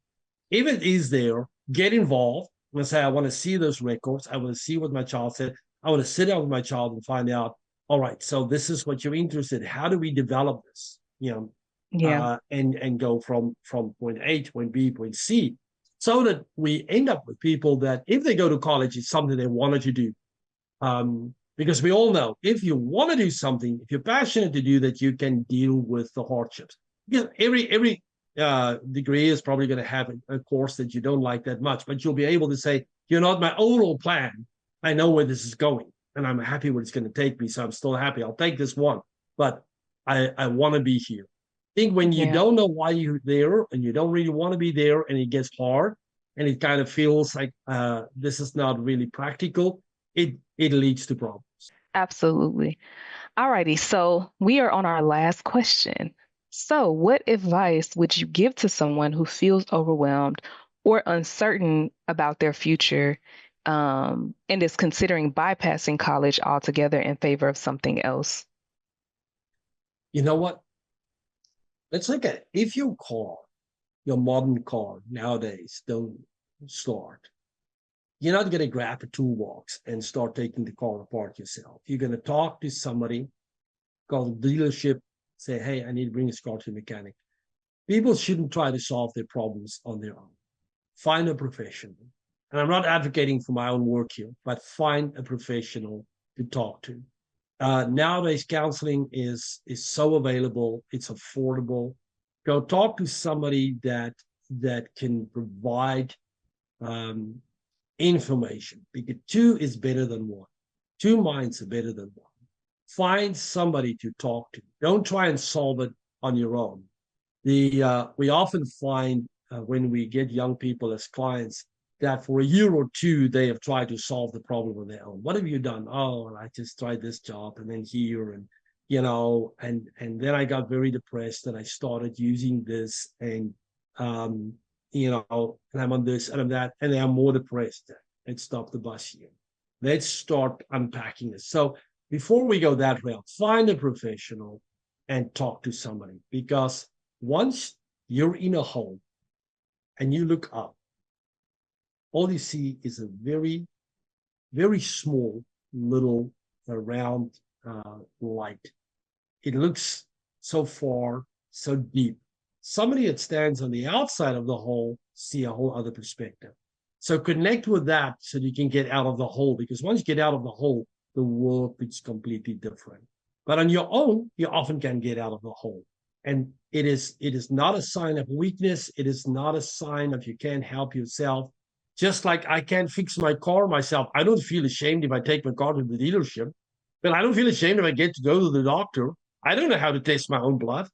If it is there, get involved and say, I want to see those records. I want to see what my child said. I want to sit down with my child and find out, all right, so this is what you're interested in. How do we develop this? Yeah. And go from point A to point B, point C, so that we end up with people that if they go to college, it's something they wanted to do. Because we all know if you want to do something, if you're passionate to do that, you can deal with the hardships. Because every degree is probably going to have a course that you don't like that much, but you'll be able to say, not my overall plan. I know where this is going, and I'm happy where it's going to take me. So I'm still happy. I'll take this one, but I want to be here. I think when you Yeah. don't know why you're there and you don't really want to be there, and it gets hard, and it kind of feels like this is not really practical, it leads to problems. Absolutely. Alrighty, so we are on our last question. So, what advice would you give to someone who feels overwhelmed or uncertain about their future, and is considering bypassing college altogether in favor of something else? You know what? Let's look at it. If your modern car nowadays don't start, you're not going to grab a toolbox and start taking the car apart yourself. You're going to talk to somebody, call the dealership, say, hey, I need to bring this car to the mechanic. People shouldn't try to solve their problems on their own. Find a professional. And I'm not advocating for my own work here, but find a professional to talk to. Nowadays, counseling is so available. It's affordable. Go talk to somebody that can provide information, because two is better than one. Two minds are better than one. Find somebody to talk to. Don't try and solve it on your own. We often find when we get young people as clients that for a year or two they have tried to solve the problem on their own. What have you done? Oh, I just tried this job and then here, and and then I got very depressed and I started using this, and and I'm on this and I'm that, and I'm more depressed. Let's stop the bus here. Let's start unpacking this. So before we go that route, find a professional and talk to somebody, because once you're in a hole and you look up, all you see is a very, very small little round light. It looks so far, so deep. Somebody that stands on the outside of the hole see a whole other perspective. So connect with that so you can get out of the hole, because once you get out of the hole, the world is completely different. But on your own, you often can get out of the hole. And it is not a sign of weakness. It is not a sign of you can't help yourself. Just like I can't fix my car myself. I don't feel ashamed if I take my car to the dealership, but I don't feel ashamed if I get to go to the doctor. I don't know how to test my own blood,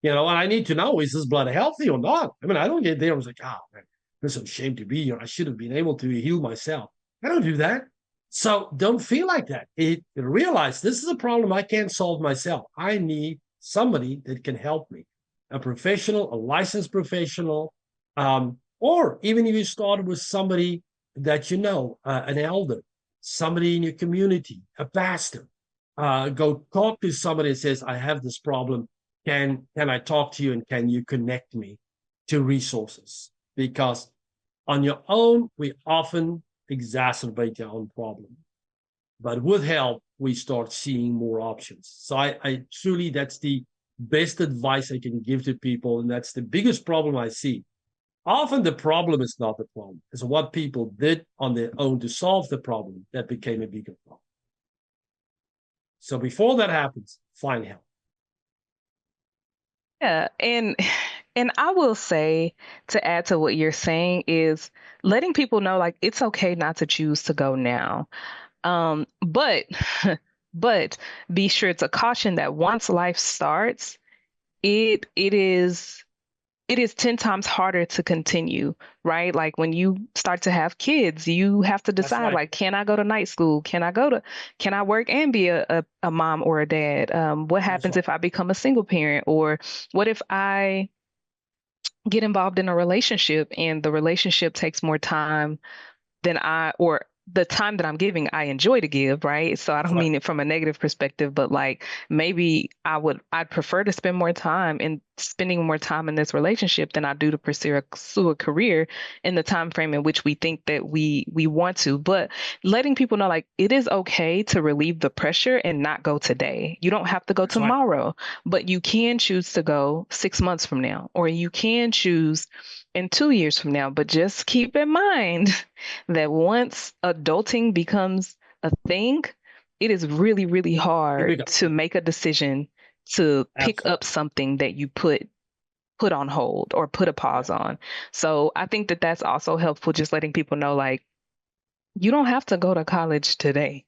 and I need to know, is this blood healthy or not? I mean, I don't get there. I was like, man, I'm so ashamed to be here. I should have been able to heal myself. I don't do that. So don't feel like that. Realize this is a problem I can't solve myself. I need somebody that can help me, a professional, a licensed professional, or even if you started with somebody that an elder, somebody in your community, a pastor. Go talk to somebody that says, I have this problem. Can I talk to you, and can you connect me to resources? because on your own, we often exacerbate our own problem. But with help, we start seeing more options. So I truly, that's the best advice I can give to people. And that's the biggest problem I see. Often the problem is not the problem. It's what people did on their own to solve the problem that became a bigger problem. So before that happens, find help. Yeah, and I will say, to add to what you're saying, is letting people know like it's okay not to choose to go now. But but be sure to caution that once life starts, it is it is 10 times harder to continue, right? Like when you start to have kids, you have to That's decide right. like, can I go to night school? Can I work and be a mom or a dad? What That's happens right. if I become a single parent? Or what if I get involved in a relationship and the relationship takes more time than or the time that I'm giving, I enjoy to give, right? So I That's don't right. mean it from a negative perspective, but like maybe I'd prefer to spend more time in spending more time in this relationship than I do to pursue a career in the time frame in which we think that we want to. But letting people know like it is okay to relieve the pressure and not go today. You don't have to go That's right. tomorrow, but you can choose to go 6 months from now, or you can choose in 2 years from now. But just keep in mind that once adulting becomes a thing, it is really, really Here we hard go. to make a decision to pick Absolutely. up something that you put on hold or put a Yeah. pause on. So I think that that's also helpful, just letting people know like you don't have to go to college today.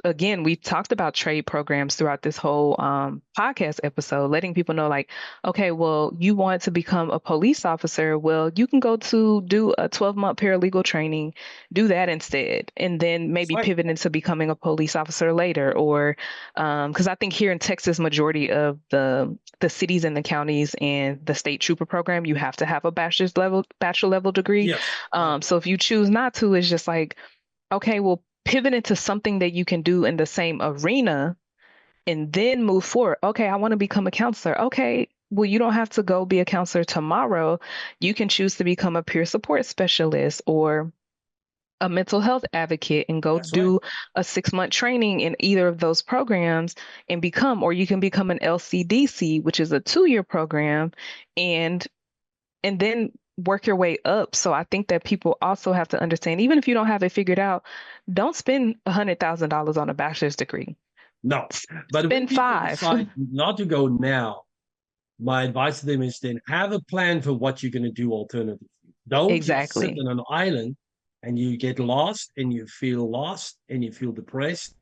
Again, we've talked about trade programs throughout this whole podcast episode, letting people know like, okay, well, you want to become a police officer. Well, you can go to do a 12-month paralegal training, do that instead, and then That's maybe right. pivot into becoming a police officer later. Or because I think here in Texas, majority of the cities and the counties and the state trooper program, you have to have a bachelor level degree. Yes. So if you choose not to, it's just like, okay, well, pivot into something that you can do in the same arena and then move forward. Okay, I want to become a counselor. Okay, well, you don't have to go be a counselor tomorrow. You can choose to become a peer support specialist or a mental health advocate and go That's right. do a 6-month training in either of those programs and become, or you can become an LCDC, which is a 2-year program, and then work your way up. So I think that people also have to understand, even if you don't have it figured out, don't spend $100,000 on a bachelor's degree. No. But when Spend people five. decide not to go now, my advice to them is then have a plan for what you're going to do alternatively. Don't just sit Exactly. on an island and you get lost and you feel lost and you feel depressed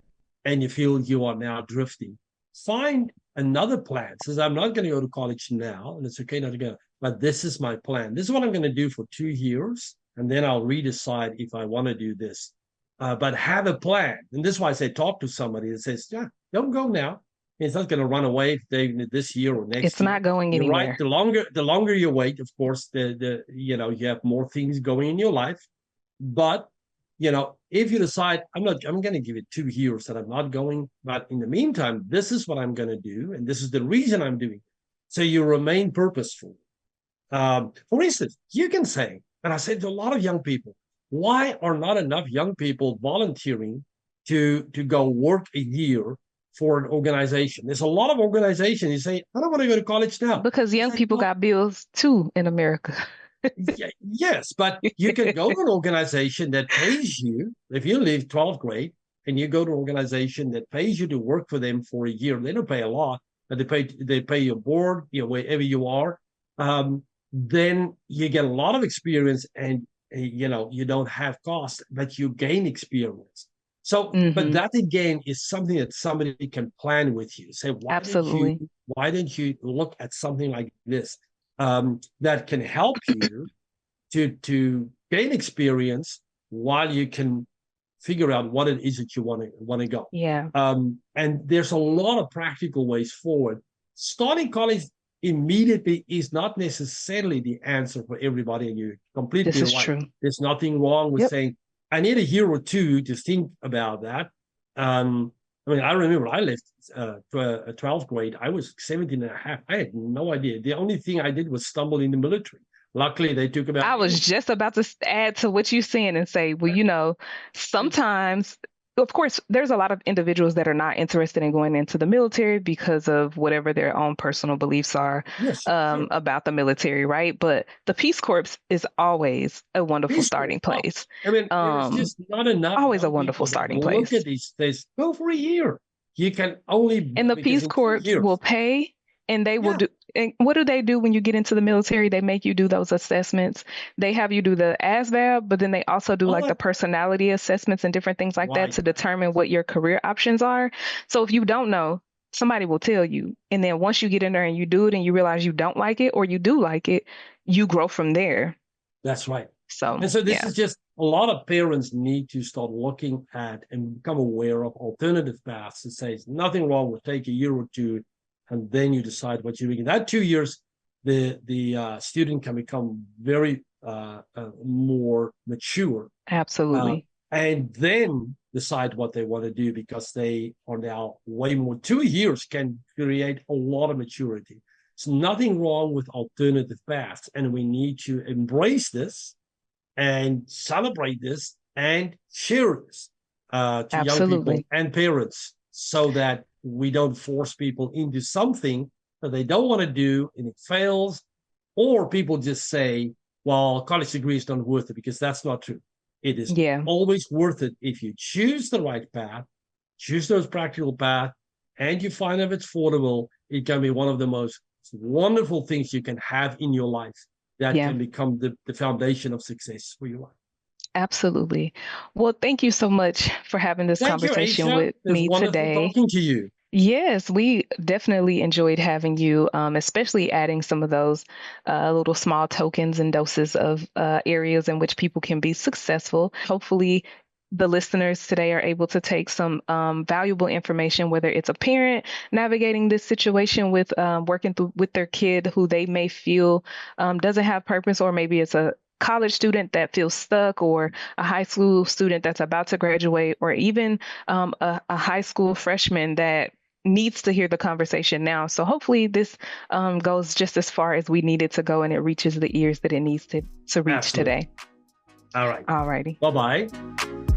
and you feel you are now drifting. Find another plan. Says, I'm not going to go to college now, and it's okay not to go, but this is my plan. This is what I'm going to do for 2 years, and then I'll redecide if I want to do this. But have a plan. And this is why I say talk to somebody that says, yeah, don't go now. It's not going to run away this year or next It's year. not going You're right. anywhere. The longer you wait, of course, you have more things going in your life. But if you decide I'm going to give it 2 years that I'm not going, but in the meantime, this is what I'm going to do, and this is the reason I'm doing it. So you remain purposeful. For instance, you can say, and I said to a lot of young people, why are not enough young people volunteering to go work a year for an organization? There's a lot of organizations. You say, I don't want to go to college now. Because I young say, people well, got bills too in America. yes, but you can go to an organization that pays you. If you leave 12th grade and you go to an organization that pays you to work for them for a year, they don't pay a lot, but they pay your board, wherever you are. Then you get a lot of experience, and you don't have cost, but you gain experience. So, but Hmm. that again is something that somebody can plan with you. Say, Absolutely. why don't you look at something like this that can help you to gain experience while you can figure out what it is that you want to go. Yeah. And there's a lot of practical ways forward. Starting college immediately is not necessarily the answer for everybody, and you're This completely is right. true. There's nothing wrong with Yep. saying I need a year or two to think about that. I mean, I remember I left 12th grade. I was 17 and a half. I had no idea. The only thing I did was stumble in the military. Luckily, they took about I was just about to add to what you're saying and say, well, sometimes, of course, there's a lot of individuals that are not interested in going into the military because of whatever their own personal beliefs are yes, sure. about the military, right? But the Peace Corps is always a wonderful Peace Corps. starting place. I mean, there's just not enough Always a young wonderful people that starting look place. at these things. Go for a year. You can only And the because Peace in 2 Corps years. will pay, and they will Yeah. do. And what do they do when you get into the military? They make you do those assessments. They have you do the ASVAB, but then they also do Oh, like the personality assessments and different things like that right. to determine what your career options are. So if you don't know, somebody will tell you. And then once you get in there and you do it and you realize you don't like it or you do like it, you grow from there. That's right. So, And so this yeah, is just a lot of parents need to start looking at and become aware of alternative paths to say it's nothing wrong with take a year or two, and then you decide what you're doing. In that 2 years, the student can become very more mature, absolutely. and then decide what they want to do because they are now way more. 2 years can create a lot of maturity. There's nothing wrong with alternative paths, and we need to embrace this and celebrate this and share this to young people Absolutely. and parents so that we don't force people into something that they don't want to do and it fails, or people just say, well, college degree is not worth it, because that's not true. It is Yeah. always worth it if you choose the right path, choose those practical path, and you find if it's affordable. It can be one of the most wonderful things you can have in your life that Yeah. can become the foundation of success for your life. Absolutely. Well, thank you so much for having this Thank you, conversation Asha. with It's me wonderful today. talking to you. Yes, we definitely enjoyed having you, especially adding some of those little small tokens and doses of areas in which people can be successful. Hopefully, the listeners today are able to take some valuable information, whether it's a parent navigating this situation with working with their kid who they may feel doesn't have purpose, or maybe it's a college student that feels stuck, or a high school student that's about to graduate, or even a high school freshman that needs to hear the conversation now. So hopefully this goes just as far as we need it to go, and it reaches the ears that it needs to reach Absolutely. today. All right. All righty. Bye-bye.